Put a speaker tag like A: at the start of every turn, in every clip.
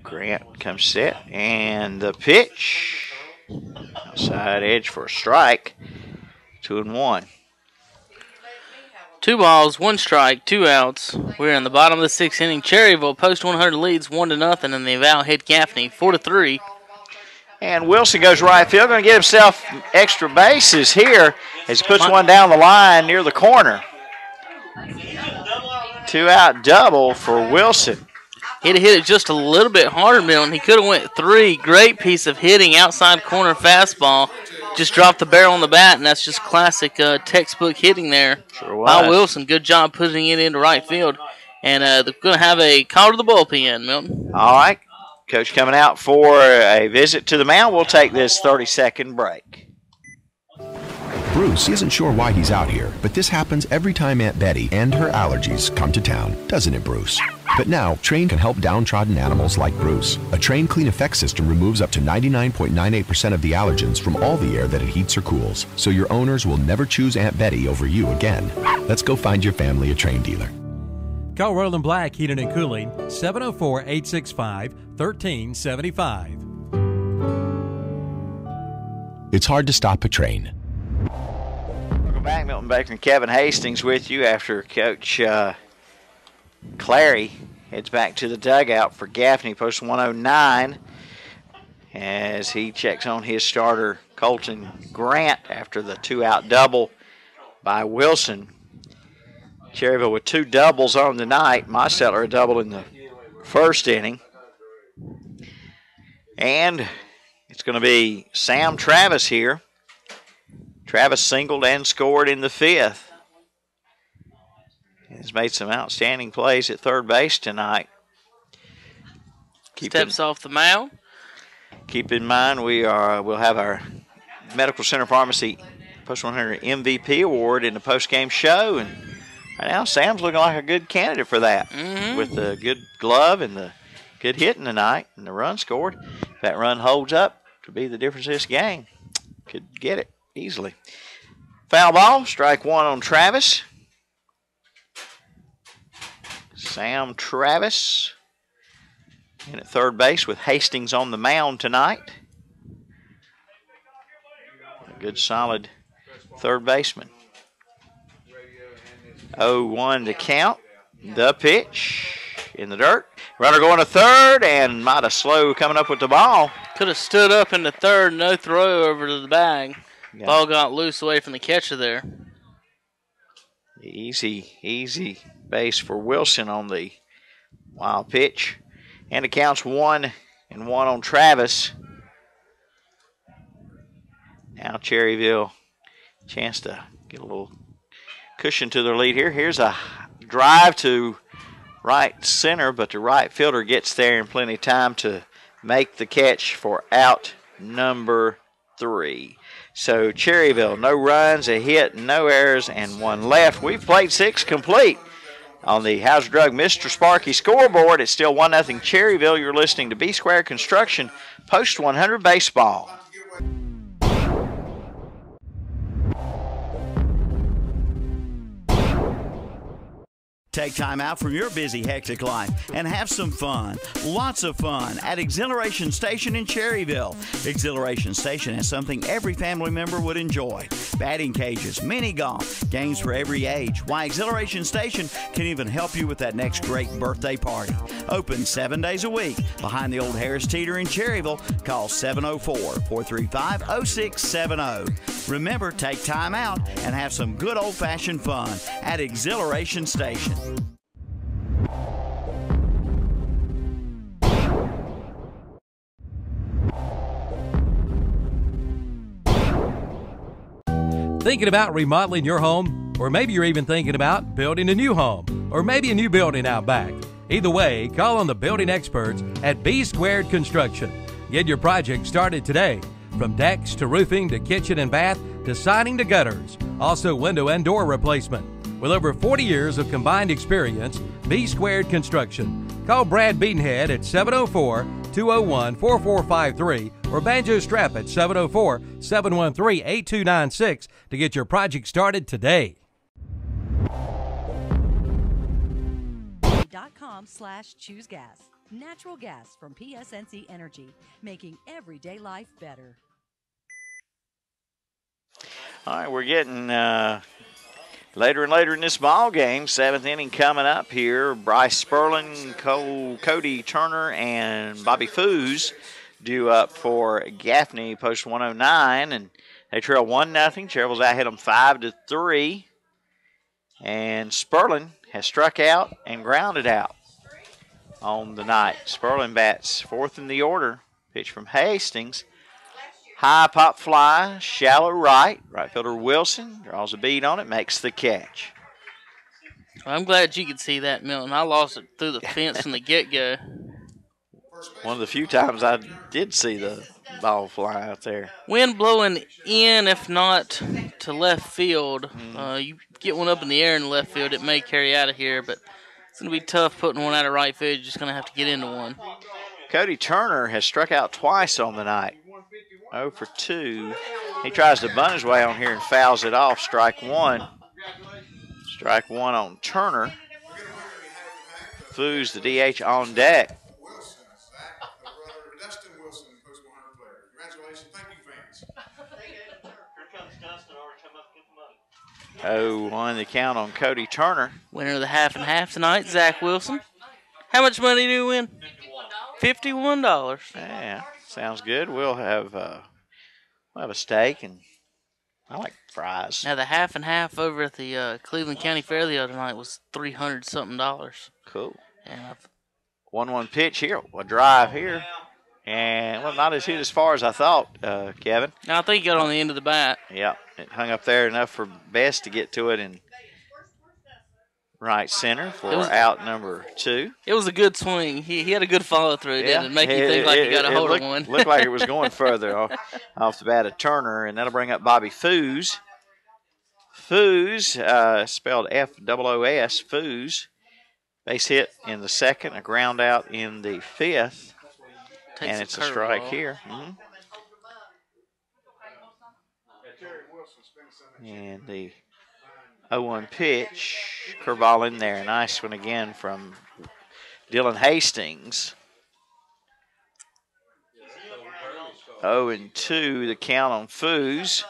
A: Grant comes set, and the pitch. Outside edge for a strike. 2-1.
B: 2 balls, 1 strike, 2 outs. We're in the bottom of the 6th inning. Cherryville post 100 leads 1-0, and the Val hit Gaffney 4-3.
A: And Wilson goes right field, going to get himself extra bases here as he puts one down the line near the corner. 2-out double for Wilson.
B: He'd have hit it just a little bit harder, Milton. He could have went 3. Great piece of hitting, outside corner fastball. Just dropped the barrel on the bat, and that's just classic textbook hitting there by Wilson. Good job putting it into right field. And they're going to have a call to the bullpen, Milton.
A: All right. Coach coming out for a visit to the mound. We'll take this 30-second break.
C: Bruce isn't sure why he's out here, but this happens every time Aunt Betty and her allergies come to town, doesn't it, Bruce? But now, Train can help downtrodden animals like Bruce. A Train Clean Effect system removes up to 99.98% of the allergens from all the air that it heats or cools, so your owners will never choose Aunt Betty over you again. Let's go find your family a Train dealer.
D: Call Roland Black Heating and Cooling, 704-865-1375.
C: It's hard to stop a train.
A: Welcome back. Milton Baker and Kevin Hastings with you after Coach Clary heads back to the dugout for Gaffney, post 109, as he checks on his starter, Colton Grant, after the 2-out double by Wilson. Cherryville with 2 doubles on the night. Mysettler a double in the first inning. And it's going to be Sam Travis here. Travis singled and scored in the 5th. He's made some outstanding plays at third base tonight.
B: Steps off the mound.
A: Keep in mind we'll have our Medical Center Pharmacy Post 100 MVP award in the post-game show, and right now Sam's looking like a good candidate for that with the good glove and the good hitting tonight and the run scored. If that run holds up to be the difference of this game, could get it easily. Foul ball, strike 1 on Travis. Sam Travis in at third base with Hastings on the mound tonight. A good solid third baseman. 0-1 to count. The pitch in the dirt. Runner going to third, and might have slow coming up with the ball.
B: Could have stood up in the third, no throw over to the bag. Yeah. Ball got loose away from the catcher there.
A: Easy base for Wilson on the wild pitch. And it counts 1-1 on Travis. Now Cherryville, chance to get a little cushion to their lead here. Here's a drive to right center, but the right fielder gets there in plenty of time to make the catch for out number 3. So Cherryville, no runs, a hit, no errors, and 1 left. We've played 6 complete. On the Hauser Drug Mr. Sparky scoreboard, it's still 1-0 Cherryville. You're listening to B Square Construction Post 100 Baseball.
E: Take time out from your busy, hectic life and have some fun. Lots of fun at Exhilaration Station in Cherryville. Exhilaration Station has something every family member would enjoy. Batting cages, mini golf, games for every age. Why, Exhilaration Station can even help you with that next great birthday party. Open 7 days a week behind the old Harris Teeter in Cherryville. Call 704-435-0670. Remember, take time out and have some good old-fashioned fun at Exhilaration Station.
D: Thinking about remodeling your home? Or maybe you're even thinking about building a new home, or maybe a new building out back. Either way, call on the building experts at B Squared Construction. Get your project started today. From decks to roofing to kitchen and bath to siding to gutters. Also window and door replacement. With over 40 years of combined experience, B Squared Construction. Call Brad Beatonhead at 704-201-4453 or Banjo Strap at 704-713-8296 to get your project started today.
F: .com/choosegas. Natural gas from PSNC Energy, making everyday life better.
A: All right, we're getting later and later in this ball game. 7th inning coming up here. Bryce Sperling, Cody Turner, and Bobby Foos due up for Gaffney, post 109, and they trail 1-0. Cherryville's out hit them 5-3, and Sperling has struck out and grounded out on the night. Sperling bats 4th in the order. Pitch from Hastings. High pop fly, shallow right. Right fielder Wilson draws a bead on it, makes the catch.
B: I'm glad you could see that, Milton. I lost it through the fence from the get-go.
A: One of the few times I did see the ball fly out there.
B: Wind blowing in, if not to left field. You get one up in the air in left field, it may carry out of here, but it's going to be tough putting one out of right field. You're just going to have to get into one.
A: Cody Turner has struck out twice on the night. 0 for 2. He tries to bunt his way on here and fouls it off. Strike one. Strike one on Turner. Foos, the DH, on deck. 0-1 the count on Cody Turner.
B: Winner of the half and half tonight, Zach Wilson. How much money do you win? $51.
A: Yeah, sounds good. We'll have a steak, and I like fries.
B: Now the half and half over at the Cleveland County Fair the other night was $300-something.
A: Cool.
B: And
A: 1-1 pitch here. A drive here. And, well, not as hit as far as I thought, Kevin.
B: I think he got on the end of the bat.
A: Yeah, it hung up there enough for Best to get to it in right center for out number 2.
B: It was a good swing. He had a good follow-through, didn't it? Make you think like he got a hold of one.
A: Looked like it was going further off the bat of Turner, and that'll bring up Bobby Foos. Foos, spelled F-O-O-S, Foos. Base hit in the 2nd, a ground out in the 5th. And it's a strike here. And the 0-1 pitch. Curveball in there. Nice one again from Dylan Hastings. 0-2 the count on Foos.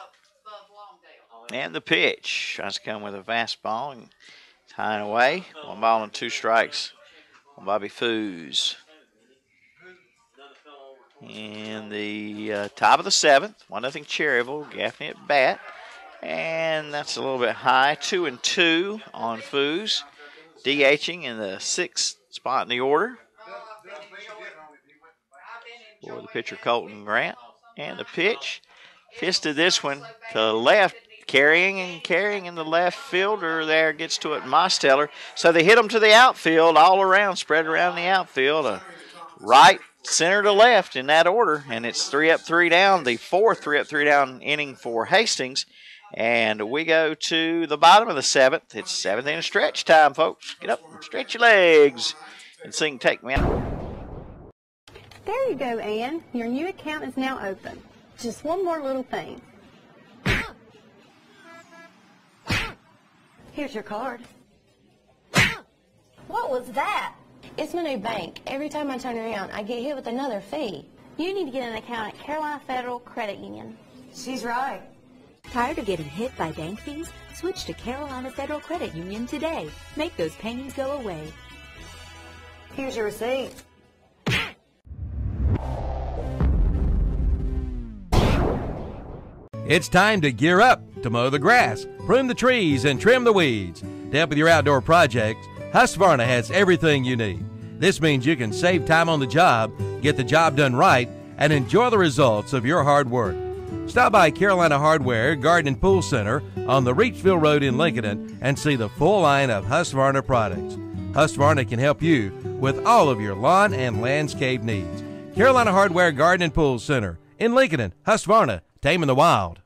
A: And the pitch. Tries to come with a fastball and tying away. 1 ball and 2 strikes on Bobby Foos. In the top of the 7th, 1-0 Cherryville. Gaffney at bat. And that's a little bit high. 2-2 on Foos. DHing in the 6th spot in the order for the pitcher Colton Grant. And the pitch. Fisted this one to left. Carrying in the left fielder there gets to it Mosteller. So they hit him to the outfield all around, spread around the outfield. Right, center to left in that order, and it's 3 up, 3 down, the 4th 3 up, 3 down inning for Hastings. And we go to the bottom of the 7th. It's 7th inning stretch time, folks. Get up and stretch your legs and sing Take Me Out.
G: There you go, Ann. Your new account is now open. Just one more little thing. Here's your card. What was that? It's my new bank. Every time I turn around, I get hit with another fee. You need to get an account at Carolina Federal Credit Union. She's right.
H: Tired of getting hit by bank fees? Switch to Carolina Federal Credit Union today. Make those pains go away.
G: Here's your receipt.
D: It's time to gear up to mow the grass, prune the trees, and trim the weeds. To help with your outdoor projects, Husqvarna has everything you need. This means you can save time on the job, get the job done right, and enjoy the results of your hard work. Stop by Carolina Hardware Garden and Pool Center on the Reachville Road in Lincoln and see the full line of Husqvarna products. Husqvarna can help you with all of your lawn and landscape needs. Carolina Hardware Garden and Pool Center in Lincoln. Husqvarna, taming the wild.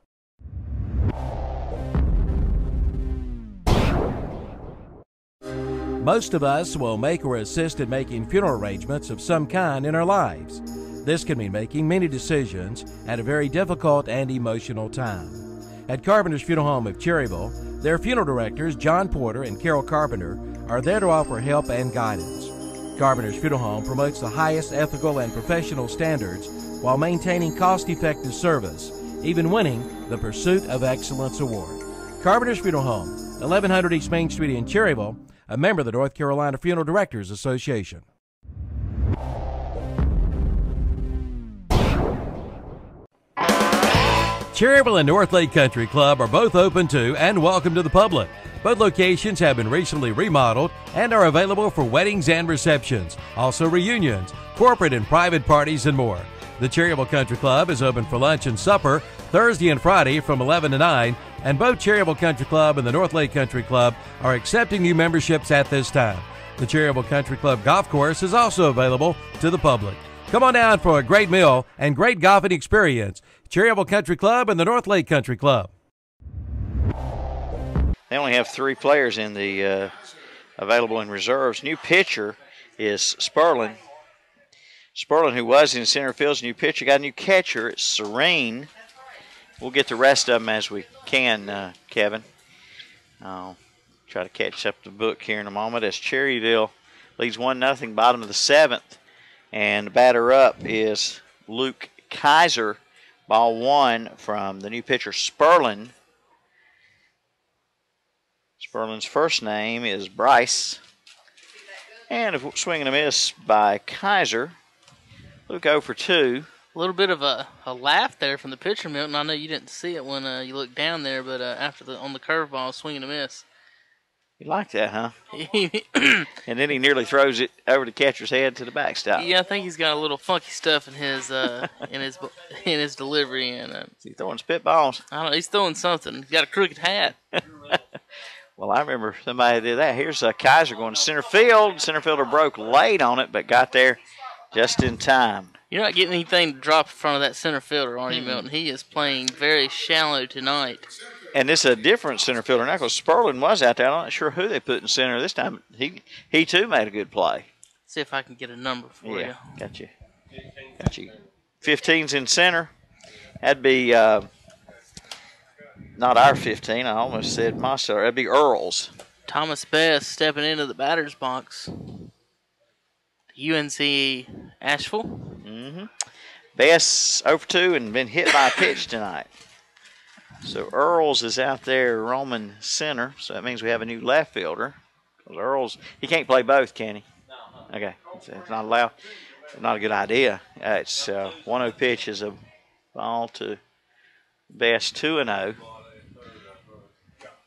D: Most of us will make or assist in making funeral arrangements of some kind in our lives. This can mean making many decisions at a very difficult and emotional time. At Carpenter's Funeral Home of Cherryville, their funeral directors, John Porter and Carol Carpenter, are there to offer help and guidance. Carpenter's Funeral Home promotes the highest ethical and professional standards while maintaining cost-effective service, even winning the Pursuit of Excellence Award. Carpenter's Funeral Home, 1100 East Main Street in Cherryville, a member of the North Carolina Funeral Directors Association. Cherryville and North Lake Country Club are both open to and welcome to the public. Both locations have been recently remodeled and are available for weddings and receptions, also reunions, corporate and private parties, and more. The Cherryville Country Club is open for lunch and supper Thursday and Friday from 11 to 9, and both Cherryville Country Club and the North Lake Country Club are accepting new memberships at this time. The Cherryville Country Club golf course is also available to the public. Come on down for a great meal and great golfing experience. Cherryville Country Club and the North Lake Country Club.
A: They only have 3 players in the available in reserves. New pitcher is Sperlin. Sperlin, who was in center field's new pitcher, got a new catcher. It's Serene. We'll get the rest of them as we can, Kevin. I'll try to catch up the book here in a moment as Cherryville leads 1-0, bottom of the 7th. And the batter up is Luke Kaiser. Ball 1 from the new pitcher, Sperlin. Sperlin's first name is Bryce. And a swing and a miss by Kaiser. Luke 0 for 2.
B: A little bit of a laugh there from the pitcher, Milton. I know you didn't see it when you looked down there, but after on the curveball, swing and a miss.
A: You like that, huh? And then he nearly throws it over the catcher's head to the backstop.
B: Yeah, I think he's got a little funky stuff in his in his delivery, and
A: is he throwing spitballs?
B: I don't know. He's throwing something. He's got a crooked hat.
A: Well, I remember somebody did that. Here's Kaiser going to center field. Center fielder broke late on it, but got there just in time.
B: You're not getting anything to drop in front of that center fielder, are you, Milton? He is playing very shallow tonight.
A: And this is a different center fielder now because Sperlin was out there. I'm not sure who they put in center this time. He too made a good play.
B: See if I can get a number for you.
A: Yeah, got you. 15's in center. That'd be not our 15. I almost said Monster. That'd be Earl's.
B: Thomas Best stepping into the batter's box. UNC Asheville.
A: Mm-hmm. Best 0 for 2 and been hit by a pitch tonight. So Earls is out there roaming center, so that means we have a new left fielder. Because Earls, he can't play both, can he? No. Okay, it's not allowed. Not a good idea. It's 1-0 pitch is a ball to Best 2-0.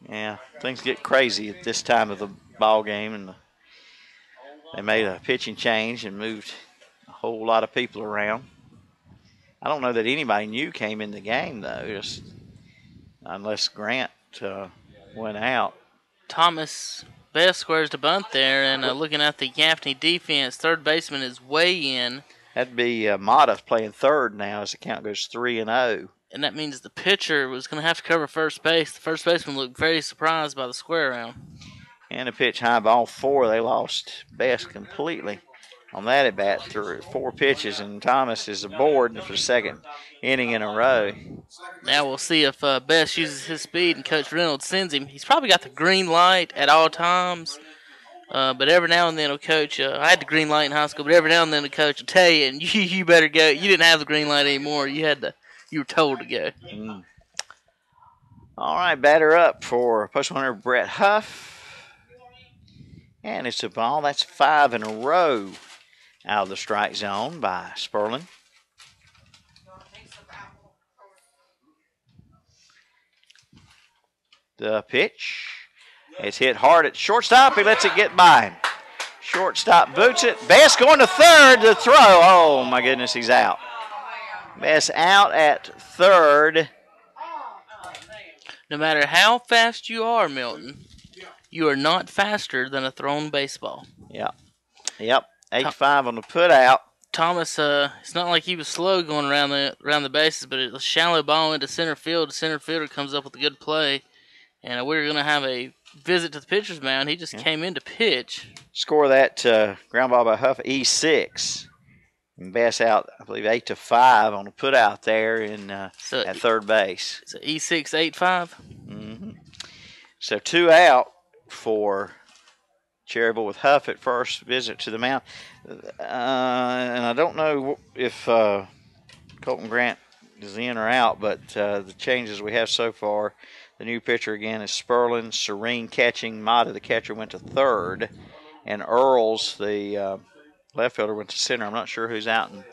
A: Yeah, things get crazy at this time of the ball game, and they made a pitching change and moved a whole lot of people around. I don't know that anybody new came in the game though, just unless Grant went out.
B: Thomas Best squares the bunt there, and looking at the Gaffney defense, third baseman is way in.
A: That'd be Mata playing third now as the count goes 3-0.
B: And that means the pitcher was going to have to cover first base. The first baseman looked very surprised by the square round.
A: And a pitch high ball 4. They lost Best completely on that at bat through 4 pitches, and Thomas is aboard for the second inning in a row.
B: Now we'll see if Best uses his speed and Coach Reynolds sends him. He's probably got the green light at all times, but every now and then a coach, I had the green light in high school, but every now and then a coach will tell you, and you better go. You didn't have the green light anymore. You were told to go.
A: All right, batter up for post runner Brett Huff. And it's a ball. That's 5 in a row out of the strike zone by Sperlin. The pitch. It's hit hard at shortstop. He lets it get by him. Shortstop boots it. Best going to third to throw. Oh, my goodness, he's out. Best out at third.
B: No matter how fast you are, Milton, you are not faster than a thrown baseball.
A: Yep. 8-5 on the put out.
B: Thomas, it's not like he was slow going around the bases, but a shallow ball into center field. The center fielder comes up with a good play, and we're going to have a visit to the pitcher's mound. He just came in to pitch.
A: Score that ground ball by Huff, E6. And Bass out, I believe, 8-5 on the put out there at third base.
B: So E6, 8-5.
A: Mm-hmm. So 2 out for Cherryville with Huff at first, visit to the mound. And I don't know if Colton Grant is in or out, but the changes we have so far, the new pitcher again is Sperlin. Serene catching. Mata, the catcher, went to third. And Earls, the left fielder, went to center. I'm not sure who's out in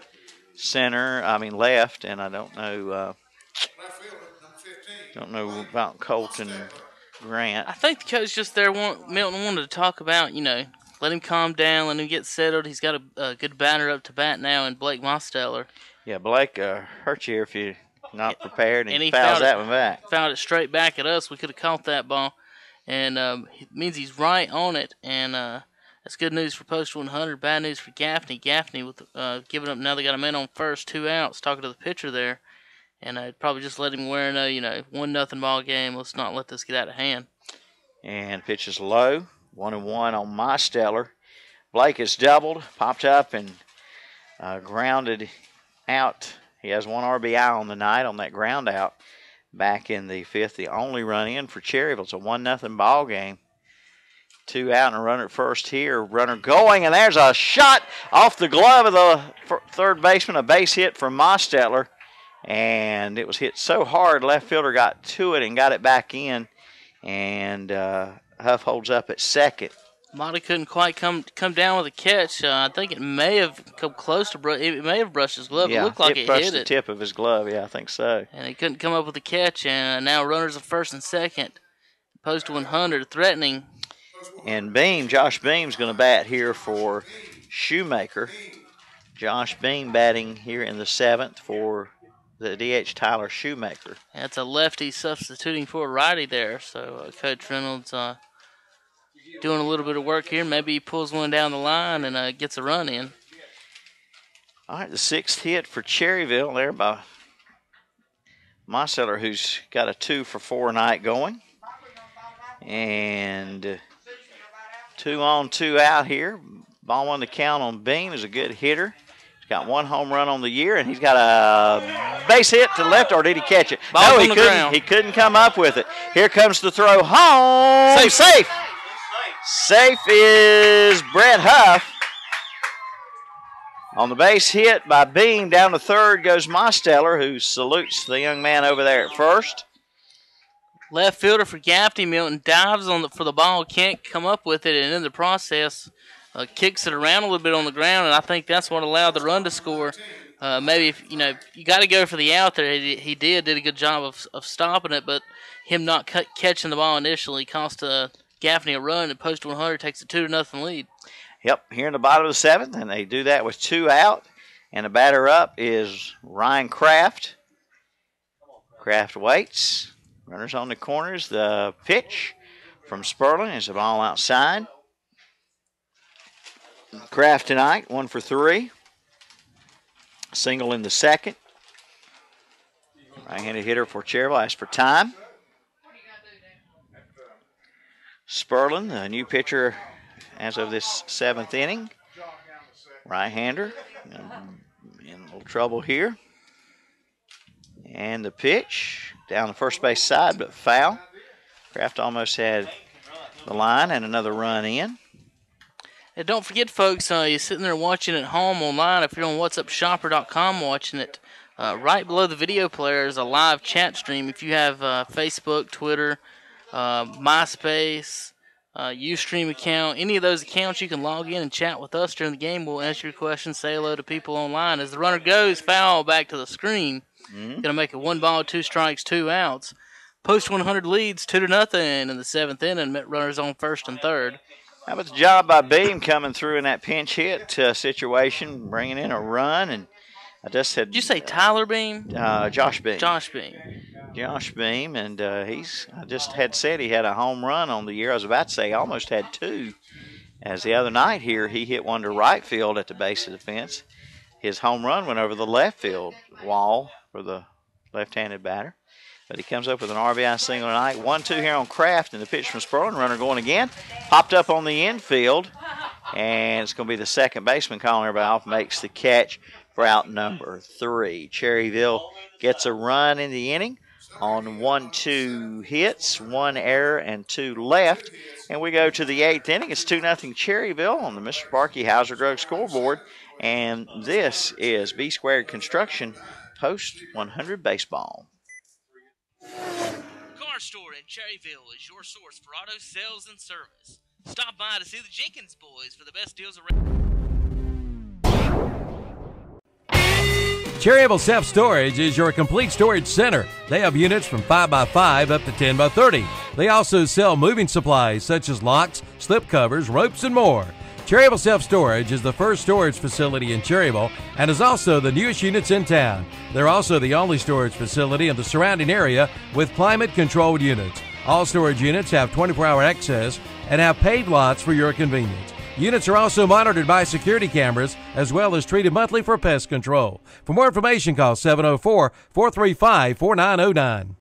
A: left, and I don't know about Colton Grant.
B: I think the coach just there, Milton wanted to talk about, let him calm down, let him get settled. He's got a good batter up to bat now in Blake Mosteller.
A: Yeah, Blake hurt you if you're not prepared, and he fouls that one back.
B: Fouled it straight back at us. We could have caught that ball, and it means he's right on it, and that's good news for Post 100. Bad news for Gaffney. Gaffney with giving up. Now they got a man on first, 2 outs. Talking to the pitcher there, and I'd probably just let him wear a 1-0 ball game. Let's not let this get out of hand.
A: And pitch is low, 1-1 on Mosteller. Blake has doubled, popped up, and grounded out. He has 1 RBI on the night on that ground out back in the 5th. The only run in for Cherryville. It's a 1-0 ball game. 2 out and a runner at first here. Runner going, and there's a shot off the glove of the third baseman. A base hit from Mosteller, and it was hit so hard, left fielder got to it and got it back in, and Huff holds up at second.
B: Mata couldn't quite come down with a catch. I think it may have come close to it may have brushed his glove.
A: Yeah,
B: it looked like it
A: brushed
B: hit
A: the tip of his glove. Yeah, I think so.
B: And he couldn't come up with a catch, and now runners at first and second. Post 100 threatening.
A: And Josh Beam's going to bat here for Shoemaker. Josh Beam batting here in the 7th for the DH Tyler Shoemaker.
B: That's a lefty substituting for a righty there. So Coach Reynolds doing a little bit of work here. Maybe he pulls one down the line and gets a run in.
A: All right, the 6th hit for Cherryville there by Mosteller, who's got a 2-for-4 night going. And 2 on, 2 out here. Ball 1 to count on Beam. Is a good hitter. He's got 1 home run on the year, and he's got a base hit to the left, or did he catch it?
B: Ball's
A: no,
B: on the ground.
A: He couldn't come up with it. Here comes the throw home. Safe. Safe is Brett Huff. On the base hit by Beam, down to third goes Mosteller, who salutes the young man over there at first.
B: Left fielder for Gaffney, Milton dives for the ball, can't come up with it, and in the process kicks it around a little bit on the ground, and I think that's what allowed the run to score. Maybe if you got to go for the out there. He did a good job of stopping it, but him not catching the ball initially cost Gaffney a run, and Post 100 takes a 2-0 lead.
A: Yep, here in the bottom of the 7th, and they do that with 2 out, and the batter up is Ryan Kraft. Kraft waits. Runners on the corners. The pitch from Sperlin is a ball outside. Kraft tonight, 1 for 3. Single in the 2nd. Right-handed hitter for Cherryville. As for time. Sperlin, the new pitcher as of this 7th inning. Right-hander. In a little trouble here. And the pitch down the first base side, but foul. Kraft almost had the line and another run in.
B: And don't forget, folks, you're sitting there watching at home online. If you're on whatsupshopper.com watching it, right below the video player is a live chat stream. If you have Facebook, Twitter, MySpace, Ustream account, any of those accounts, you can log in and chat with us during the game. We'll answer your questions, say hello to people online. As the runner goes, foul back to the screen. Going to make it 1 ball, 2 strikes, 2 outs. Post 100 leads 2-0 in the 7th inning. Met runners on first and third.
A: How about the job by Beam coming through in that pinch hit situation, bringing in a run? And I just had.
B: Did you say Tyler Beam?
A: Josh Beam.
B: Josh Beam.
A: Josh Beam, and I just had said he had a home run on the year. I was about to say he almost had 2. As the other night here, he hit one to right field at the base of the fence. His home run went over the left field wall for the left-handed batter. But he comes up with an RBI single tonight. 1-2 here on Kraft, and the pitch from Sperlin. Runner going again. Popped up on the infield, and it's going to be the second baseman calling everybody off. Makes the catch for out number 3. Cherryville gets a run in the inning. on 1-2 hits, 1 error, and 2 left. And we go to the 8th inning. It's 2-0 Cherryville on the Mr. Sparky Hauser Drug scoreboard. And this is B Squared Construction post 100 baseball.
B: Car Store in Cherryville is your source for auto sales and service. Stop by to see the Jenkins boys for the best deals around.
D: Cherryville Self-Storage is your complete storage center. They have units from 5x5 up to 10x30. They also sell moving supplies such as locks, slip covers, ropes, and more. Cherryville Self-Storage is the first storage facility in Cherryville and is also the newest units in town. They're also the only storage facility in the surrounding area with climate-controlled units. All storage units have 24-hour access and have paved lots for your convenience. Units are also monitored by security cameras as well as treated monthly for pest control. For more information, call 704-435-4909.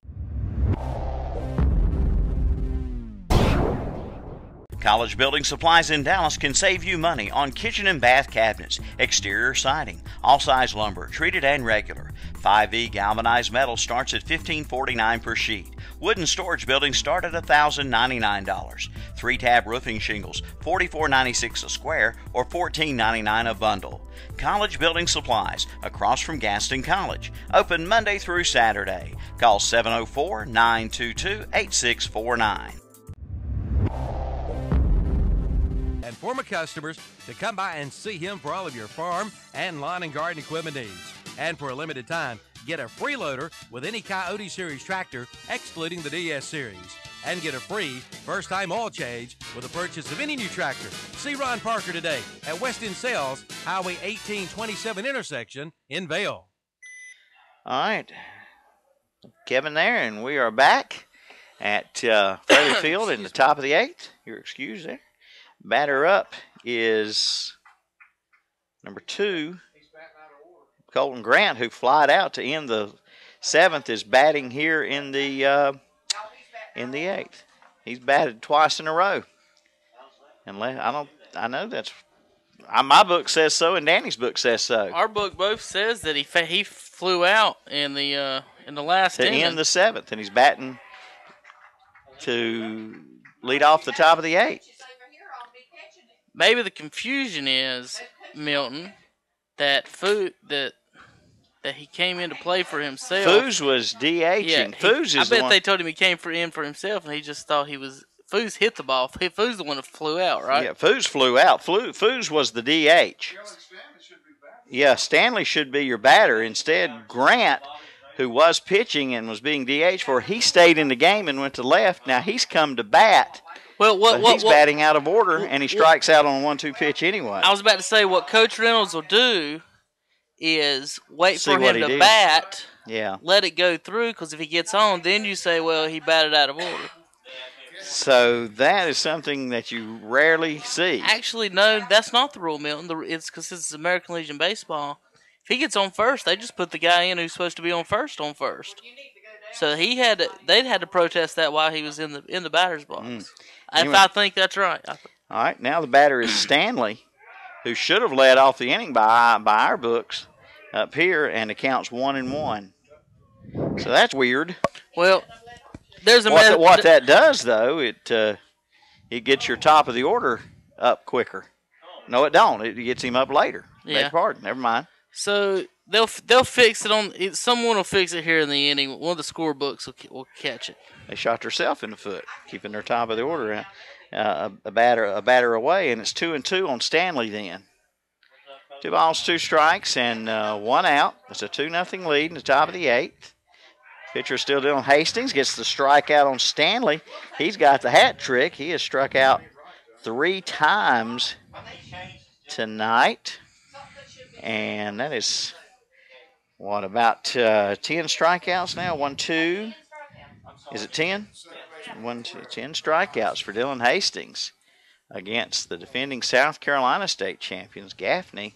E: College Building Supplies in Dallas can save you money on kitchen and bath cabinets, exterior siding, all-size lumber, treated and regular. 5E galvanized metal starts at $15.49 per sheet. Wooden storage buildings start at $1,099. 3-tab roofing shingles, $44.96 a square or $14.99 a bundle. College Building Supplies, across from Gaston College. Open Monday through Saturday. Call 704-922-8649.
D: And former customers to come by and see him for all of your farm and lawn and garden equipment needs. And for a limited time, get a free loader with any Coyote Series tractor, excluding the DS Series. And get a free first-time oil change with the purchase of any new tractor. See Ron Parker today at West End Sales, Highway 1827 intersection in Vail.
A: All right. Kevin there, and we are back at Fairley Field in the top of the 8th. Your excuse there. Batter up is number 2, Colton Grant, who flied out to end the 7th, is batting here in the 8th. He's batted twice in a row. And I know that's my book says so, and Danny's book says so.
B: Our book both says that he flew out in the last inning.
A: To end the 7th, and he's batting to lead off the top of the 8th.
B: Maybe the confusion is, Milton, that he came in to play for himself.
A: Foos was DHing.
B: Yeah,
A: Foos is
B: I bet they told him he came in for himself, and he just thought he was. Foos hit the ball. Foos the one that flew out, right?
A: Yeah, Foos flew out. Foos was the DH. Yeah, Stanley should be your batter. Instead, Grant, who was pitching and was being DH for, he stayed in the game and went to left. Now he's come to bat. He's batting out of order, and he strikes out on a 1-2 pitch anyway.
B: I was about to say what Coach Reynolds will do is wait for him to bat, let it go through, because if he gets on, then you say, well, he batted out of order.
A: So that is something that you rarely see.
B: Actually, no, that's not the rule, Milton. It's because this is American Legion Baseball. If he gets on first, they just put the guy in who's supposed to be on first. So they'd had to protest that while he was in the batter's box. Anyway, if I think that's right.
A: All right, now the batter is Stanley, who should have led off the inning by our books up here, and it counts 1-1. So that's weird.
B: Well, there's
A: what that does, though, it gets your top of the order up quicker. No, it don't. It gets him up later.
B: Yeah.
A: Beg pardon. Never mind.
B: So they'll fix it on. Someone will fix it here in the inning. One of the scorebooks will catch it.
A: They shot themselves in the foot, keeping their top of the order a batter away, and it's 2-2 on Stanley then. 2 balls, 2 strikes, and 1 out. It's a 2-0 lead in the top of the 8th. Pitcher still doing Hastings, gets the strikeout on Stanley. He's got the hat trick. He has struck out 3 times tonight. And that is, about 10 strikeouts now? 1, 2. Is it 10? 1, 2, 10 strikeouts for Dylan Hastings against the defending South Carolina state champions, Gaffney,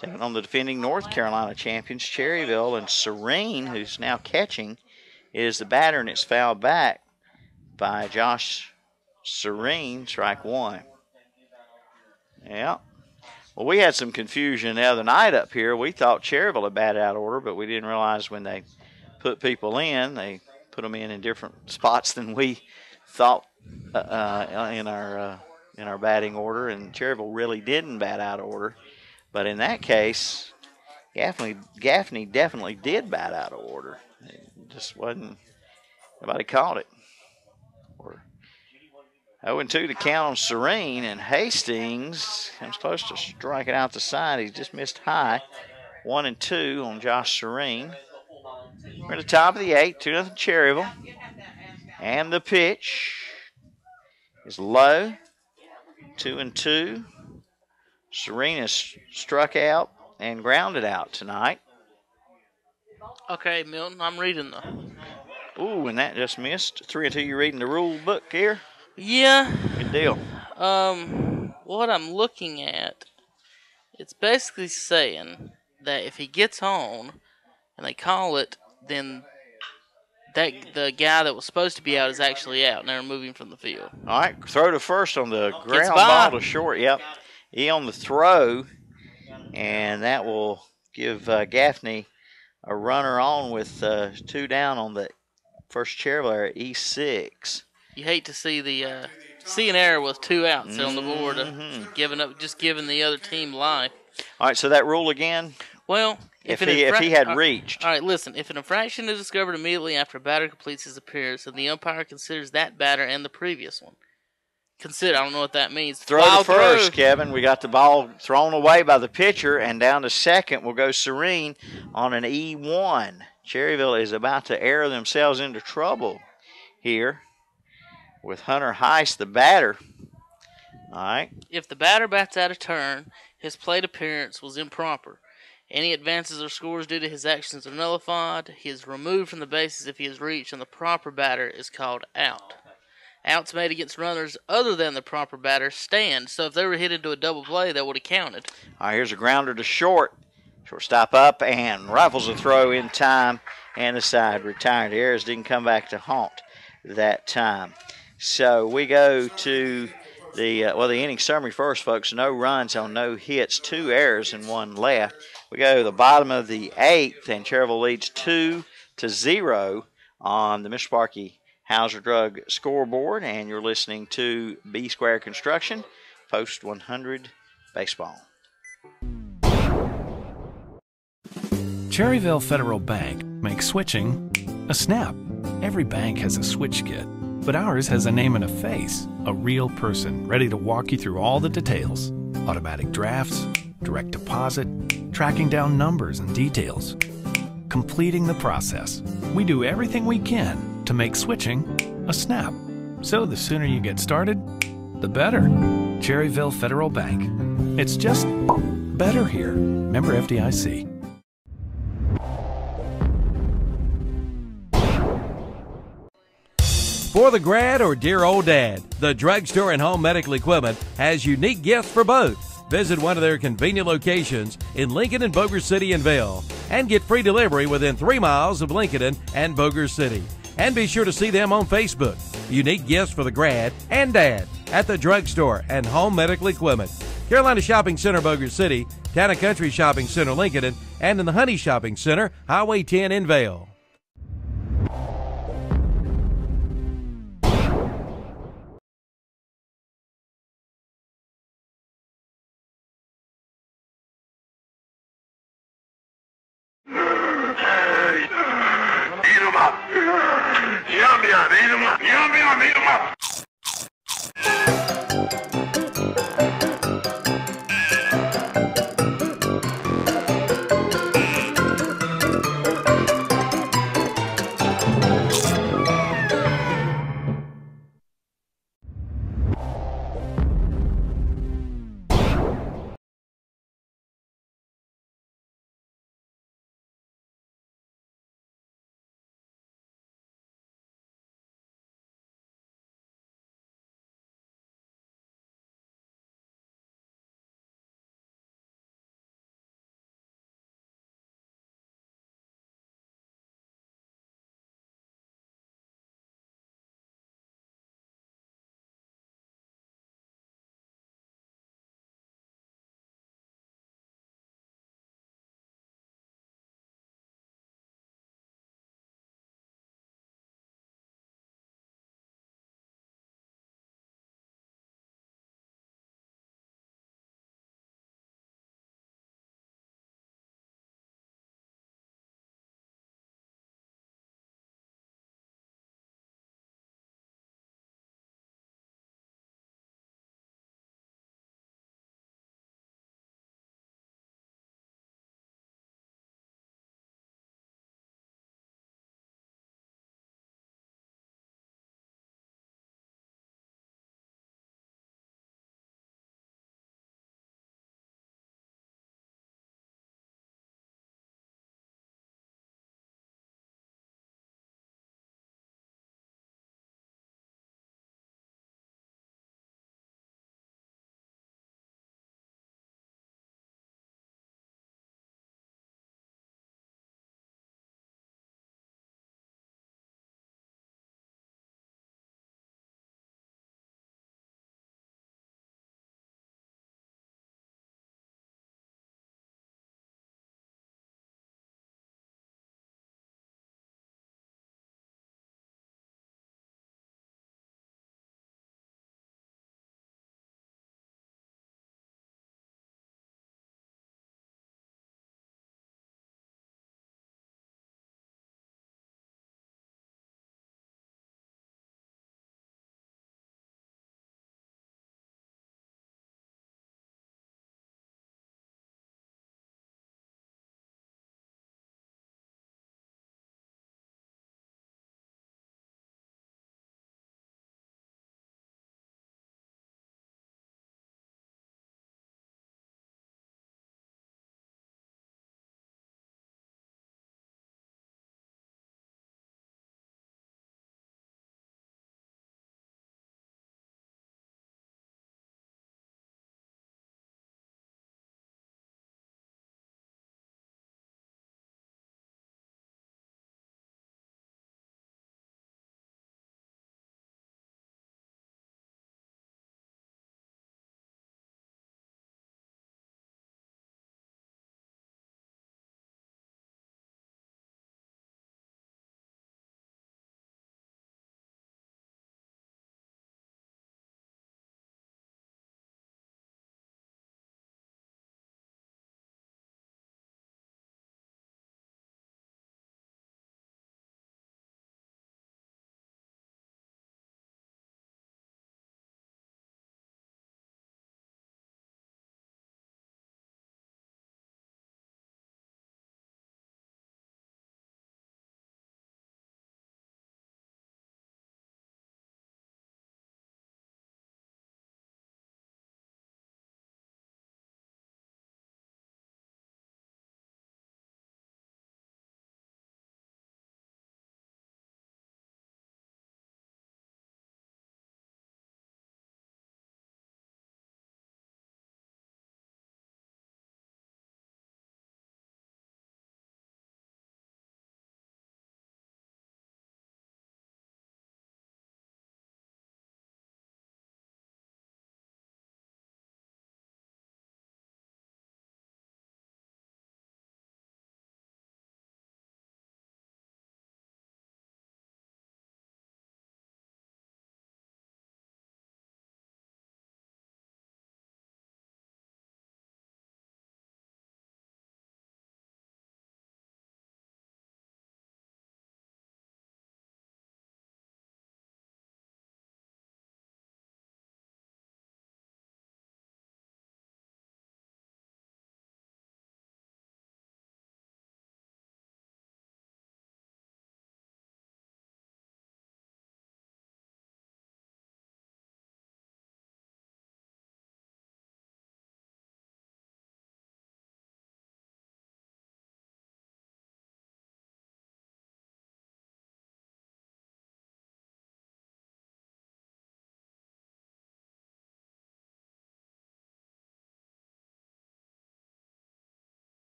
A: taking on the defending North Carolina champions, Cherryville, and Serene, who's now catching, is the batter, and it's fouled back by Josh Serene, strike 1. Yeah. Well, we had some confusion the other night up here. We thought Cherryville had batted out of order, but we didn't realize when they put people in, they put them in different spots than we thought in our batting order, and Cherryville really didn't bat out of order. But in that case, Gaffney definitely did bat out of order. It just wasn't. Nobody caught it. 0-2 to count on Serene, and Hastings comes close to striking out the side. He's just missed high. 1-2 on Josh Serene. We're at the top of the 8th, 2-0 Cherryville. And the pitch is low. 2-2. Serene has struck out and grounded out tonight.
B: Okay, Milton, I'm reading the.
A: Ooh, and that just missed. 3-2, you're reading the rule book here?
B: Yeah.
A: Good deal.
B: What I'm looking at, it's basically saying that if he gets on and they call it, then the guy that was supposed to be out is actually out, and they're moving from the field.
A: All right, throw to first on the ground ball to short. Yep. He on the throw, and that will give Gaffney a runner on with 2 down on the first Cherryville at E6.
B: You hate to see the see an error with 2 outs on the board, giving the other team life.
A: All right, so that rule again.
B: Well,
A: if he had reached.
B: All right, listen. If an infraction is discovered immediately after a batter completes his appearance, then the umpire considers that batter and the previous one. I don't know what that means.
A: Throw to first, Kevin. We got the ball thrown away by the pitcher, and down to second will go Serene on an E1. Cherryville is about to err themselves into trouble here with Hunter Heiss, the batter. All right.
B: If the batter bats out of turn, his plate appearance was improper. Any advances or scores due to his actions are nullified. He is removed from the bases if he is reached, and the proper batter is called out. Outs made against runners other than the proper batter stand. So if they were hit into a double play, that would have counted.
A: All right, here's a grounder to short. Shortstop up and rifles a throw in time, and the side retired. Ayers didn't come back to haunt that time. So we go to the inning summary first, folks. No runs on no hits, 2 errors and 1 left. We go to the bottom of the 8th, and Cherryville leads 2-0 on the Mr. Sparky Hauser Drug scoreboard, and you're listening to B Square Construction Post 100 Baseball.
I: Cherryville Federal Bank makes switching a snap. Every bank has a switch kit, but ours has a name and a face, a real person ready to walk you through all the details. Automatic drafts, direct deposit, tracking down numbers and details. Completing the process. We do everything we can to make switching a snap. So the sooner you get started, the better. Cherryville Federal Bank. It's just better here. Member FDIC.
D: For the grad or dear old dad, the Drugstore and Home Medical Equipment has unique gifts for both. Visit one of their convenient locations in Lincoln and Boger City and Vail and get free delivery within 3 miles of Lincoln and Boger City. And be sure to see them on Facebook. Unique gifts for the grad and dad at the Drugstore and Home Medical Equipment. Carolina Shopping Center, Boger City, Town and Country Shopping Center, Lincoln, and in the Honey Shopping Center, Highway 10 in Vail.
J: Yum, yum, eat 'em up. Yum, yum, eat 'em up.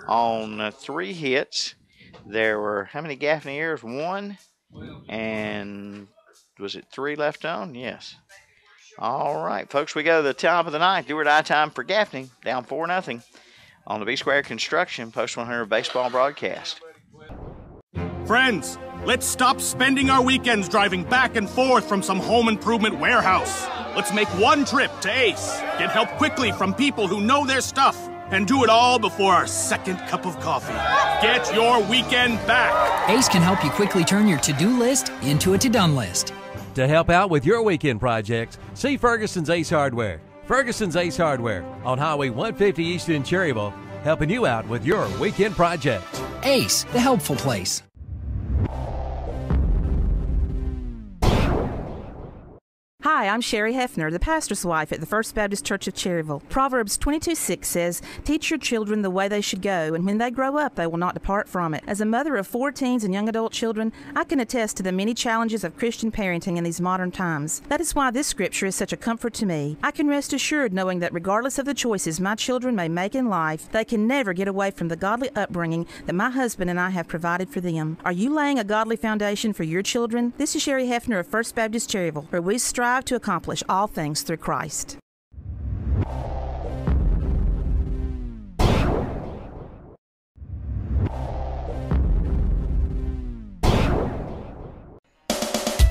A: on 3 hits. There were how many Gaffney errors? 1, and was it 3 left on? Yes. All right, folks, we go to the top of the ninth. Do or die time for Gaffney, down 4-0 on the B Square Construction Post 100 baseball broadcast.
K: Friends, let's stop spending our weekends driving back and forth from some home improvement warehouse. Let's make one trip to Ace, get help quickly from people who know their stuff, and do it all before our second cup of coffee. Get your weekend back.
L: Ace can help you quickly turn your to-do list into a to-done list.
D: To help out with your weekend projects, see Ferguson's Ace Hardware. Ferguson's Ace Hardware on Highway 150 East in Cherryville, helping you out with your weekend projects.
L: Ace, the helpful place.
M: Hi, I'm Sherry Hefner, the pastor's wife at the First Baptist Church of Cherryville. Proverbs 22:6 says, "Teach your children the way they should go, and when they grow up, they will not depart from it." As a mother of 4 teens and young adult children, I can attest to the many challenges of Christian parenting in these modern times. That is why this scripture is such a comfort to me. I can rest assured knowing that regardless of the choices my children may make in life, they can never get away from the godly upbringing that my husband and I have provided for them. Are you laying a godly foundation for your children? This is Sherry Hefner of First Baptist Cherryville, where we strive to accomplish all things through Christ.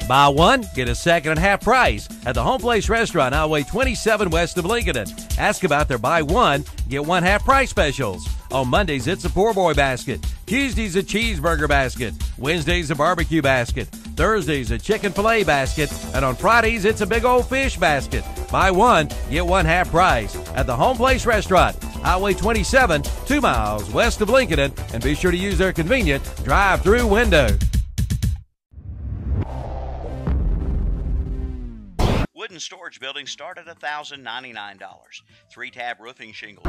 D: Buy one, get a second at half price at the Home Place Restaurant, Highway 27 west of Lincoln. Ask about their buy one, get one half price specials. On Mondays, it's a poor boy basket. Tuesdays, a cheeseburger basket. Wednesdays, a barbecue basket. Thursdays, a chicken filet basket. And on Fridays, it's a big old fish basket. Buy one, get one half price at the Home Place Restaurant, Highway 27, 2 miles west of Lincoln. And be sure to use their convenient drive-through window.
E: Wooden storage buildings start at $1,099. 3-tab roofing shingle.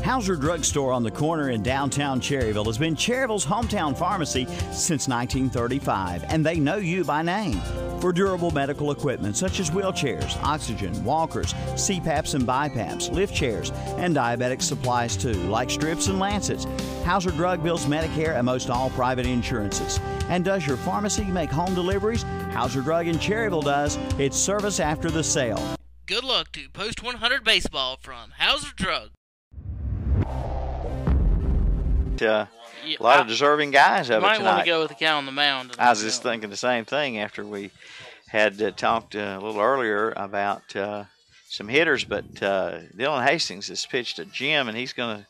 E: Hauser Drug Store on the corner in downtown Cherryville has been Cherryville's hometown pharmacy since 1935, and they know you by name. For durable medical equipment such as wheelchairs, oxygen, walkers, CPAPs and BiPAPs, lift chairs, and diabetic supplies too, like strips and lancets. Hauser Drug bills Medicare and most all private insurances. And does your pharmacy make home deliveries? Hauser Drug in Cherryville does. It's service after the sale.
B: Good luck to Post 100 Baseball from Hauser Drug.
A: A lot of deserving guys of it tonight.
B: Might want to go with the guy on the mound.
A: I was just thinking the same thing after we had talked a little earlier about some hitters, but Dylan Hastings has pitched a gem, and he's going to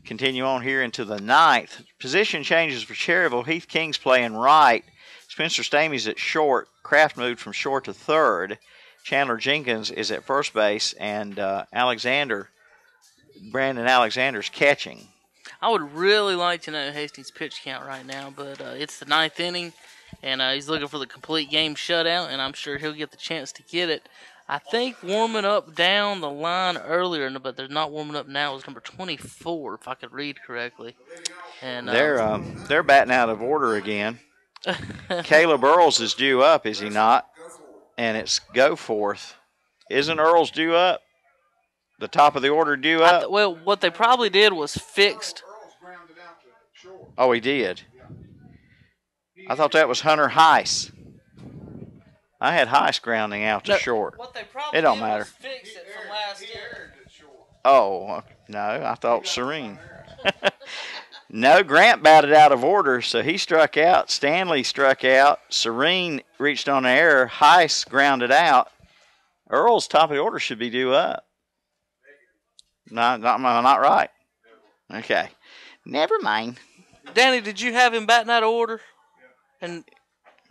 A: continue on here into the ninth. Position changes for Cherryville. Heath King's playing right. Spencer Stamey's at short. Kraft moved from short to third. Chandler Jenkins is at first base, and Brandon Alexander's catching.
B: I would really like to know Hastings' pitch count right now, but it's the 9th inning, and he's looking for the complete game shutout, and I'm sure he'll get the chance to get it. I think warming up down the line earlier, but they're not warming up now, is number 24, if I could read correctly. And
A: they're batting out of order again. Caleb Earls is due up, is he not? And it's go forth. Isn't Earls due up? The top of the order due up?
B: Well, what they probably did was fixed.
A: Oh, he did. I thought that was Hunter Heiss. I had Heiss grounding out to short.
B: What they probably
A: it don't
B: did
A: matter.
B: Was fix it from last year.
A: Oh, no, I thought Serene. No, Grant batted out of order, so he struck out. Stanley struck out. Serene reached on an error. Heiss grounded out. Earl's top of the order should be due up. Not right. Okay. Never mind.
B: Danny, did you have him batting out of order? And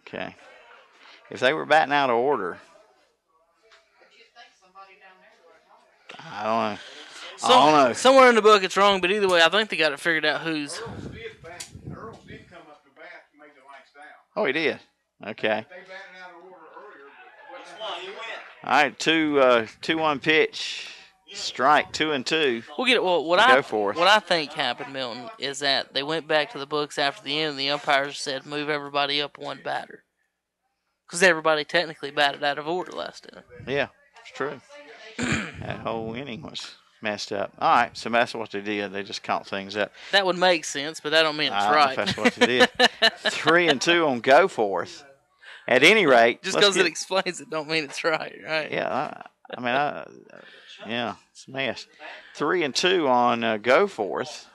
A: okay. If they were batting out of order, I don't know.
B: Somewhere in the book it's wrong, but either way, I think they got it figured out who's.
J: Earl did come up to bat and make the lights down.
A: Oh, he did. Okay.
J: They batted out of order earlier, but
A: all right, 2-1 pitch. Strike 2-2.
B: We'll get it. Well, what I think happened, Milton, is that they went back to the books after the end, and the umpires said move everybody up one batter, because everybody technically batted out of order last inning.
A: Yeah, it's true. That whole inning was Messed up. All right, so that's what they did. They just caught things up.
B: That would make sense, but that don't mean it's
A: I don't know
B: right.
A: if that's what they did. 3-2 on Go Forth. At any rate,
B: just because it explains it, don't mean it's right.
A: Yeah, yeah, it's a mess. 3-2 on Go Forth.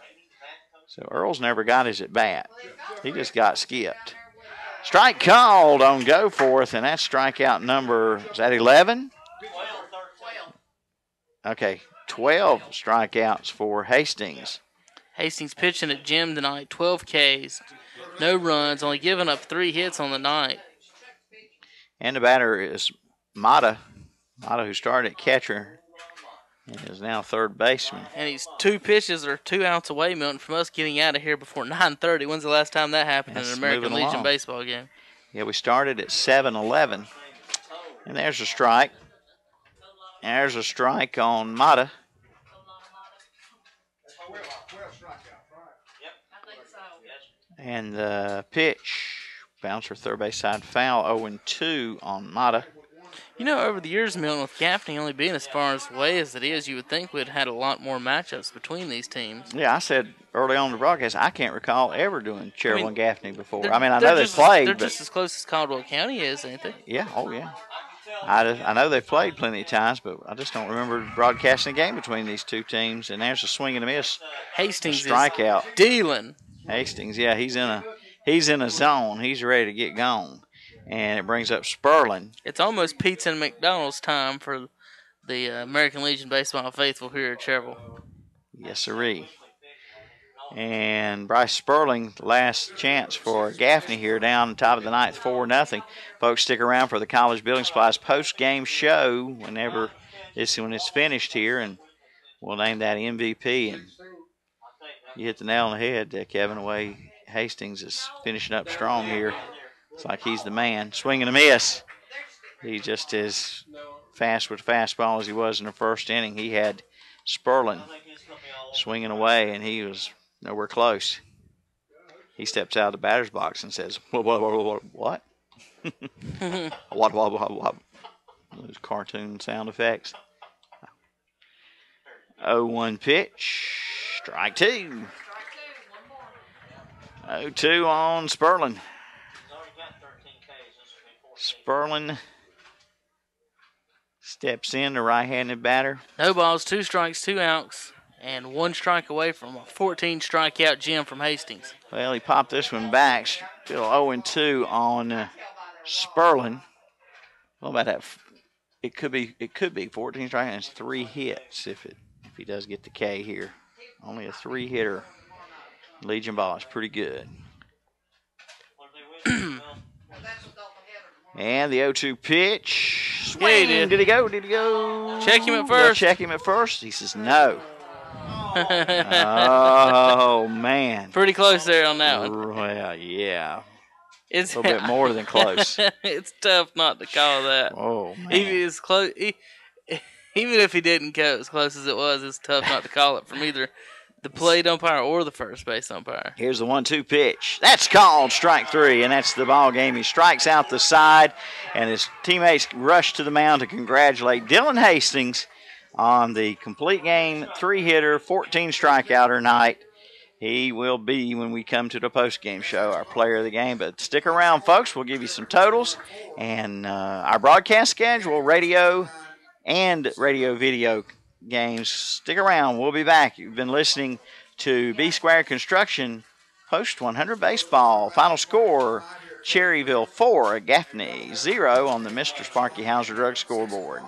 A: So Earl's never got his at bat. He just got skipped. Strike called on Go Forth, and that's strikeout number, is that 11? Okay, 12 strikeouts for Hastings.
B: Hastings pitching at Jim tonight, 12 Ks, no runs, only giving up 3 hits on the night.
A: And the batter is Mata, who started at catcher and is now third baseman.
B: And he's 2 pitches or 2 outs away, Milton, from us getting out of here before 9:30. When's the last time that happened in an American Legion baseball game?
A: Yeah, we started at 7:11. And there's a strike. There's a strike on Mata. And the pitch, bouncer third base side foul, 0-2 on Mata.
B: You know, over the years, Milton, with Gaffney only being as far away as it is, you would think we'd had a lot more matchups between these teams.
A: Yeah, I said early on in the broadcast, I can't recall ever doing Cherryville and Gaffney before. I know they played.
B: They're just as close as Caldwell County is, ain't they?
A: Yeah, oh yeah. I know they've played plenty of times, but I just don't remember broadcasting a game between these two teams. And there's a swing and a miss.
B: Hastings
A: strikeout.
B: Is dealing.
A: Hastings, yeah, he's in a zone. He's ready to get gone. And it brings up Sperling.
B: It's almost pizza and McDonald's time for the American Legion baseball faithful here at Cherryville.
A: Yes, sirree. And Bryce Sperling, last chance for Gaffney here, down top of the ninth, 4-0. Folks, stick around for the College Building Supplies post-game show when it's finished here, and we'll name that MVP. And you hit the nail on the head, Kevin. The way Hastings is finishing up strong here. It's like he's the man. Swing and a miss. He just as fast with the fastball as he was in the first inning. He had Sperling swinging away, and he was nowhere close. He steps out of the batter's box and says, what? What? Those cartoon sound effects. 0-1 pitch. Strike 2. 0-2 on Sperling. Sperling steps in, the right-handed batter.
B: No balls, 2 strikes, 2 outs, and 1 strike away from a 14 strikeout Jim from Hastings.
A: Well, he popped this one back. Still 0-2 on Sperling. What about that? It could be 14 strikeouts, 3 hits if he does get the K here. Only a 3-hitter. Legion ball is pretty good. And the 0-2 pitch. Swing.
B: Yeah,
A: Did he go? Did he go?
B: Check him at first.
A: Check him at first. He says no. Oh, man.
B: Pretty close there on that one.
A: Well, yeah.
B: It's
A: a little bit more than close.
B: It's tough not to call that.
A: Oh, man.
B: Even if he didn't go as close as it was, it's tough not to call it from either the plate umpire or the first base umpire.
A: Here's the 1-2 pitch. That's called strike 3, and that's the ball game. He strikes out the side, and his teammates rush to the mound to congratulate Dylan Hastings on the complete game, 3-hitter, 14 strikeouter night. He will be, when we come to the post-game show, our player of the game. But stick around, folks. We'll give you some totals and our broadcast schedule, radio and radio-video games. Stick around. We'll be back. You've been listening to B Square Construction Post 100 Baseball. Final score, Cherryville 4, Gaffney 0 on the Mr. Sparky Hauser Drug Scoreboard.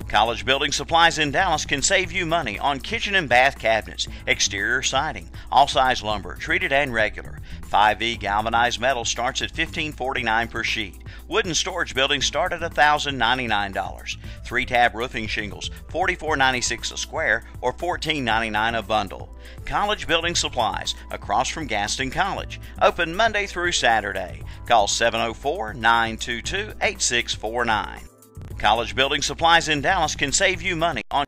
A: College Building Supplies in Dallas can save you money on kitchen and bath cabinets, exterior siding, all-size lumber, treated and regular. 5E galvanized metal starts at $15.49 per sheet. Wooden storage buildings start at $1,099. 3-tab roofing shingles, $44.96 a square or $14.99 a bundle. College Building Supplies, across from Gaston College. Open Monday through Saturday. Call 704-922-8649. College Building Supplies in Dallas can save you money on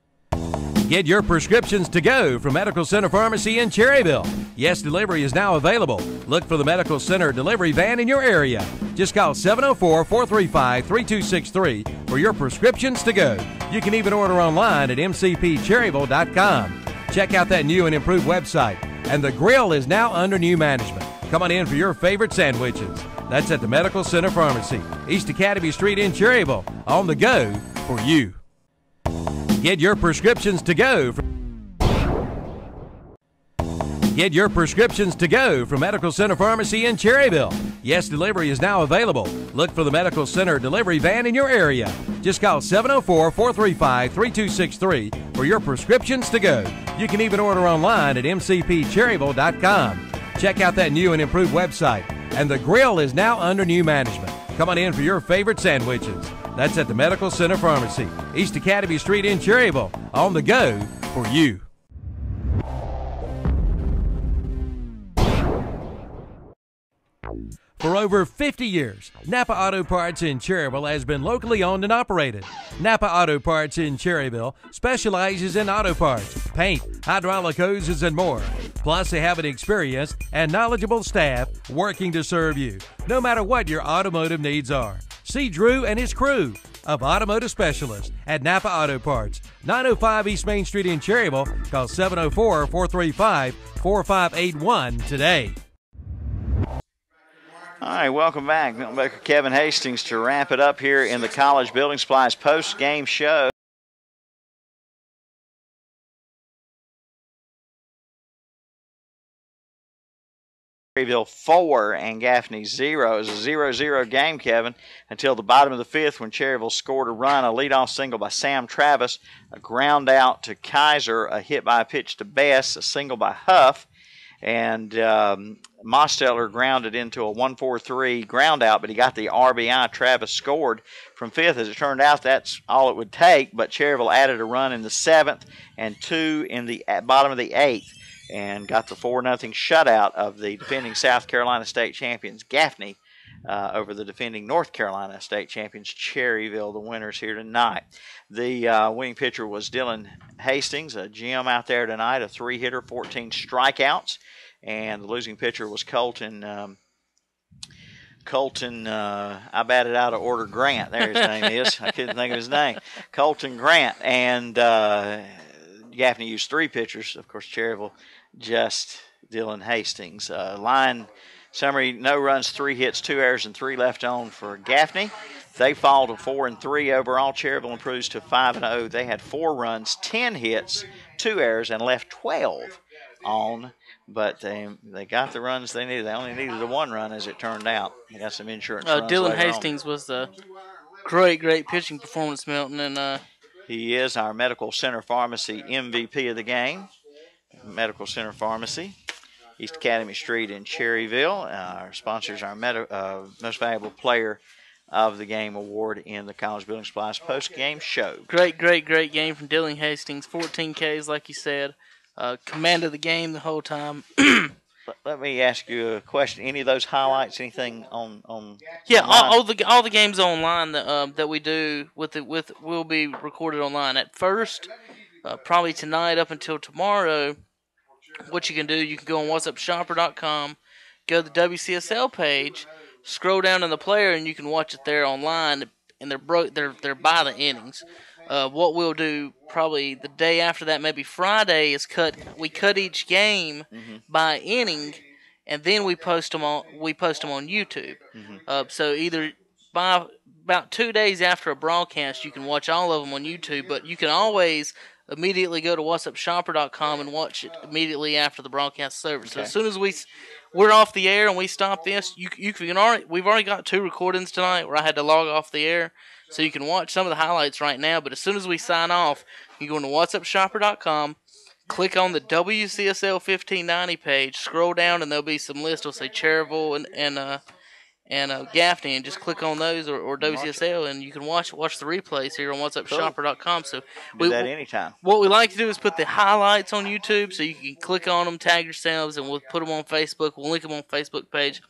D: Get your prescriptions to go from Medical Center Pharmacy in Cherryville. Yes, delivery is now available. Look for the Medical Center delivery van in your area. Just call 704-435-3263 for your prescriptions to go. You can even order online at mcpcherryville.com. Check out that new and improved website. And the grill is now under new management. Come on in for your favorite sandwiches. That's at the Medical Center Pharmacy, East Academy Street in Cherryville. On the go for you. Get your prescriptions to go from Medical Center Pharmacy in Cherryville. Yes, delivery is now available. Look for the Medical Center delivery van in your area. Just call 704-435-3263 for your prescriptions to go. You can even order online at mcpcherryville.com. Check out that new and improved website. And the grill is now under new management. Come on in for your favorite sandwiches. That's at the Medical Center Pharmacy, East Academy Street in Cherryville. On the go for you. For over 50 years, Napa Auto Parts in Cherryville has been locally owned and operated. Napa Auto Parts in Cherryville specializes in auto parts, paint, hydraulic hoses, and more. Plus, they have an experienced and knowledgeable staff working to serve you, no matter what your automotive needs are. See Drew and his crew of automotive specialists at Napa Auto Parts, 905 East Main Street in Cherryville. Call 704-435-4581 today.
A: All right, welcome back. Milton Baker, Kevin Hastings to wrap it up here in the College Building Supplies post-game show. Cherryville 4 and Gaffney 0. It was a 0-0 game, Kevin, until the bottom of the fifth when Cherryville scored a run, a leadoff single by Sam Travis, a ground out to Kaiser, a hit by a pitch to Bess, a single by Huff, and Mosteller grounded into a 1-4-3 ground out, but he got the RBI. Travis scored from fifth. As it turned out, that's all it would take, but Cherryville added a run in the seventh and two in the bottom of the eighth, and got the 4-0 shutout of the defending South Carolina State champions Gaffney over the defending North Carolina State champions Cherryville, the winners here tonight. The winning pitcher was Dylan Hastings, a gem out there tonight, a 3-hitter, 14 strikeouts, and the losing pitcher was Colton. I batted out of order Grant. There his name is. I couldn't think of his name. Colton Grant, and Gaffney used 3 pitchers. Of course, Cherryville just Dylan Hastings. Line summary: no runs, 3 hits, 2 errors, and 3 left on for Gaffney. They fall to 4-3 overall. Cherryville improves to 5-0. They had 4 runs, 10 hits, 2 errors, and left 12 on. But they got the runs they needed. They only needed the 1 run, as it turned out. They got some insurance runs
B: Dylan Hastings was the great pitching performance, Milton, and
A: he is our Medical Center Pharmacy MVP of the game. Medical Center Pharmacy, East Academy Street in Cherryville. Our sponsors, our Most Valuable Player of the Game award in the College Building Supplies post-game show.
B: Great game from Dylan Hastings. 14 Ks, like you said. Commanded the game the whole time.
A: Let me ask you a question. Any of those highlights, anything on
B: Yeah, all the games online that we do will be recorded online. At first, probably tonight up until tomorrow, what you can do, you can go on whatsupshopper.com, go to the WCSL page, scroll down in the player, and you can watch it there online. And they're by the innings. What we'll do probably the day after that, maybe Friday, is we cut each game by inning, and then we post them on YouTube. So either by about 2 days after a broadcast, you can watch all of them on YouTube, but you can always immediately go to whatsupshopper.com and watch it immediately after the broadcast service. Okay. So as soon as we're off the air and we stop this, we've already got 2 recordings tonight where I had to log off the air, so you can watch some of the highlights right now. But as soon as we sign off, you go to whatsupshopper.com, click on the WCSL 1590 page, scroll down, and there'll be some lists. It'll say Cherryville and Gaffney, and just click on those or WCSL, and you can watch the replays here on whatsupshopper.com. So
A: do that anytime.
B: What we like to do is put the highlights on YouTube, so you can click on them, tag yourselves, and we'll put them on Facebook. We'll link them on Facebook page.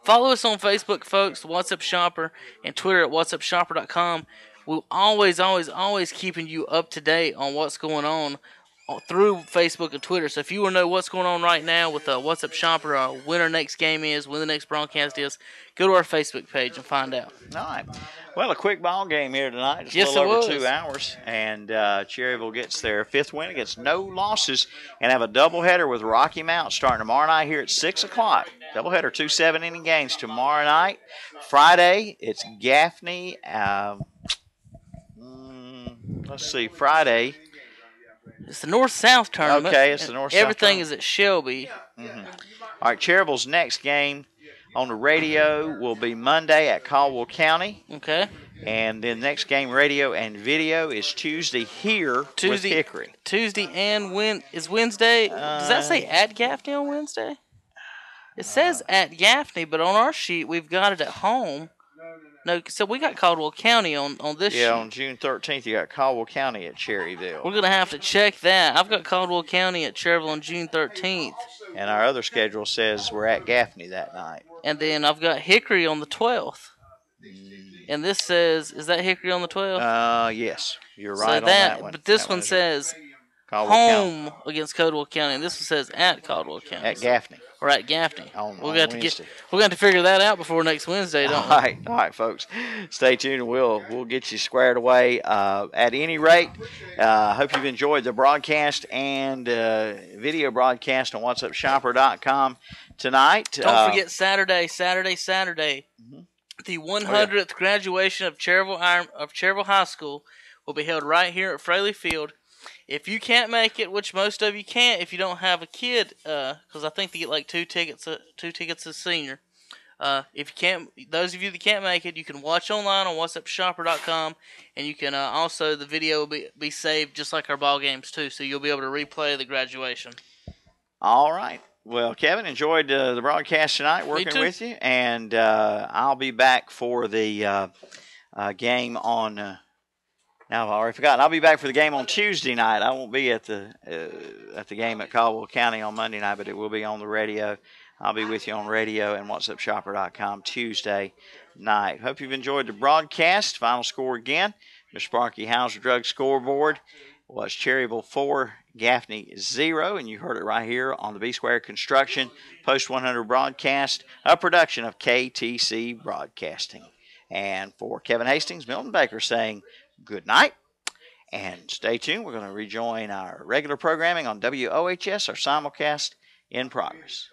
B: Follow us on Facebook, folks, the WhatsUp Shopper, and Twitter at WhatsUpShopper.com. We're always keeping you up to date on what's going on through Facebook and Twitter. So if you want to know what's going on right now with What's Up Shopper, when our next game is, when the next broadcast is, go to our Facebook page and find out.
A: All right. Well, a quick ball game here tonight. Just
B: yes,
A: a little over 2 hours. And Cherryville gets their 5th win against no losses and have a doubleheader with Rocky Mount starting tomorrow night here at 6 o'clock. Doubleheader, 2 7-inning games tomorrow night. Friday, it's Gaffney. Let's see, Friday.
B: It's the North-South tournament.
A: Okay, it's the North-South
B: Everything
A: tournament.
B: is at Shelby.
A: Mm-hmm. All right, Cherryville's next game on the radio will be Monday at Caldwell County.
B: Okay.
A: And then next game, radio and video, is Tuesday here with Hickory.
B: Tuesday and Wednesday. Does that say at Gaffney on Wednesday? It says at Gaffney, but on our sheet we've got it at home. No, so we got Caldwell County on this sheet.
A: Yeah, on June 13th, you got Caldwell County at Cherryville.
B: We're going to have to check that. I've got Caldwell County at Cherryville on June 13th.
A: And our other schedule says we're at Gaffney that night.
B: And then I've got Hickory on the 12th. And this says, is that Hickory on the 12th?
A: Yes, you're right on that one.
B: But this one says home against Caldwell County, and this one says at Caldwell County.
A: At Gaffney.
B: Or at Gaffney.
A: We're going
B: to have to figure that out before next Wednesday, don't we?
A: All right, folks. Stay tuned, and we'll get you squared away. At any rate, hope you've enjoyed the broadcast and video broadcast on whatsupshopper.com tonight.
B: Don't forget Saturday. Mm-hmm. The 100th graduation of Cherryville High School will be held right here at Fraley Field. If you can't make it, which most of you can't if you don't have a kid, because I think they get like 2 tickets a senior. If you can't, those of you that can't make it, you can watch online on whatsupshopper.com, and you can also, the video will be saved just like our ball games too, so you'll be able to replay the graduation.
A: All right. Well, Kevin, enjoyed the broadcast tonight working with you, and I'll be back for the game on. Now I've already forgotten. I'll be back for the game on Tuesday night. I won't be at the game at Caldwell County on Monday night, but it will be on the radio. I'll be with you on radio and whatsupshopper.com Tuesday night. Hope you've enjoyed the broadcast. Final score again. Mr. Sparky Hauser Drug scoreboard was Cherryville 4, Gaffney 0, and you heard it right here on the B-Square Construction Post 100 broadcast, a production of KTC Broadcasting. And for Kevin Hastings, Milton Baker saying good night, and stay tuned. We're going to rejoin our regular programming on WOHS, our simulcast in progress.